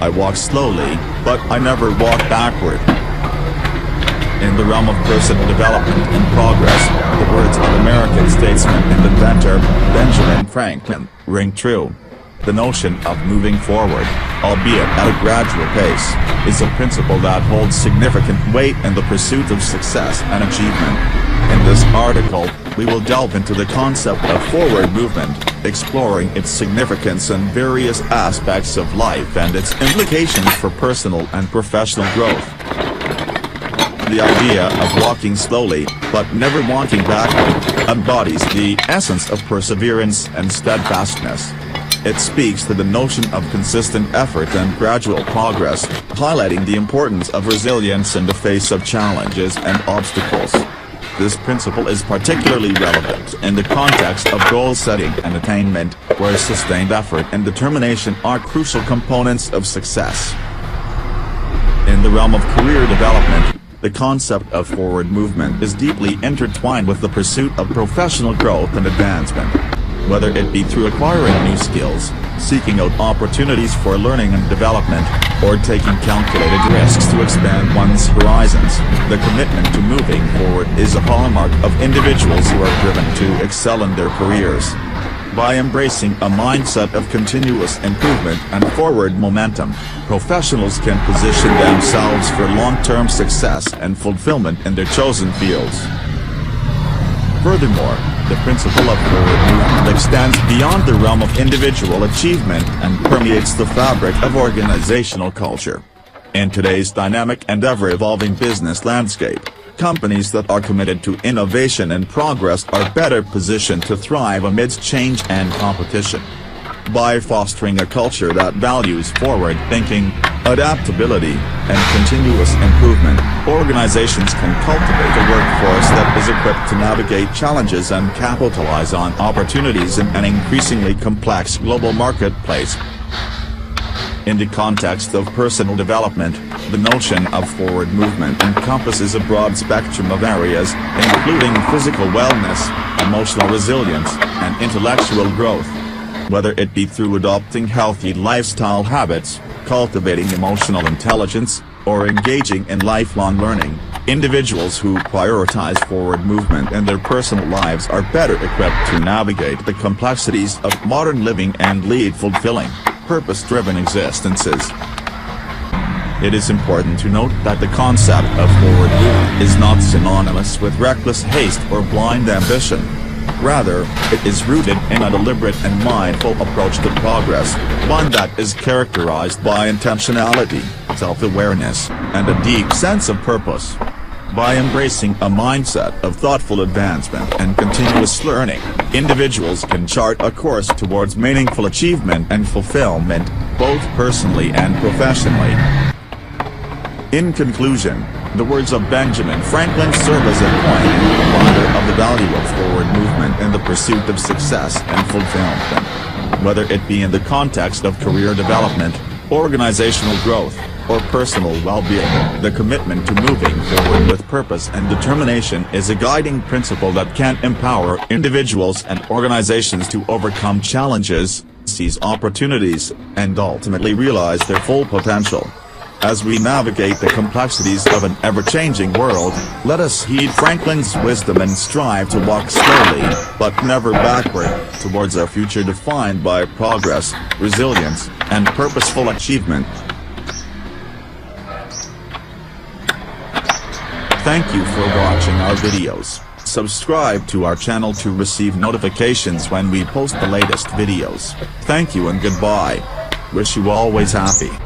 I walk slowly, but I never walk backward. In the realm of personal development and progress, the words of American statesman and inventor Benjamin Franklin ring true. The notion of moving forward, albeit at a gradual pace, is a principle that holds significant weight in the pursuit of success and achievement. In this article, we will delve into the concept of forward movement, exploring its significance in various aspects of life and its implications for personal and professional growth. The idea of walking slowly, but never walking backward, embodies the essence of perseverance and steadfastness. It speaks to the notion of consistent effort and gradual progress, highlighting the importance of resilience in the face of challenges and obstacles. This principle is particularly relevant in the context of goal setting and attainment, where sustained effort and determination are crucial components of success. In the realm of career development, the concept of forward movement is deeply intertwined with the pursuit of professional growth and advancement. Whether it be through acquiring new skills, seeking out opportunities for learning and development, or taking calculated risks to expand one's horizons, the commitment to moving forward is a hallmark of individuals who are driven to excel in their careers. By embracing a mindset of continuous improvement and forward momentum, professionals can position themselves for long-term success and fulfillment in their chosen fields. Furthermore, the principle of forward movement extends beyond the realm of individual achievement and permeates the fabric of organizational culture. In today's dynamic and ever-evolving business landscape, companies that are committed to innovation and progress are better positioned to thrive amidst change and competition. By fostering a culture that values forward thinking, adaptability, and continuous improvement, organizations can cultivate a workforce that is equipped to navigate challenges and capitalize on opportunities in an increasingly complex global marketplace. In the context of personal development, the notion of forward movement encompasses a broad spectrum of areas, including physical wellness, emotional resilience, and intellectual growth. Whether it be through adopting healthy lifestyle habits, cultivating emotional intelligence, or engaging in lifelong learning, individuals who prioritize forward movement in their personal lives are better equipped to navigate the complexities of modern living and lead fulfilling, purpose-driven existences. It is important to note that the concept of forward movement is not synonymous with reckless haste or blind ambition. Rather, it is rooted in a deliberate and mindful approach to progress, one that is characterized by intentionality, self-awareness, and a deep sense of purpose. By embracing a mindset of thoughtful advancement and continuous learning, individuals can chart a course towards meaningful achievement and fulfillment, both personally and professionally. In conclusion, the words of Benjamin Franklin serve as a poignant reminder of the value of forward movement in the pursuit of success and fulfillment. Whether it be in the context of career development, organizational growth, or personal well-being, the commitment to moving forward with purpose and determination is a guiding principle that can empower individuals and organizations to overcome challenges, seize opportunities, and ultimately realize their full potential. As we navigate the complexities of an ever-changing world, let us heed Franklin's wisdom and strive to walk slowly, but never backward, towards a future defined by progress, resilience, and purposeful achievement. Thank you for watching our videos. Subscribe to our channel to receive notifications when we post the latest videos. Thank you and goodbye. Wish you always happy.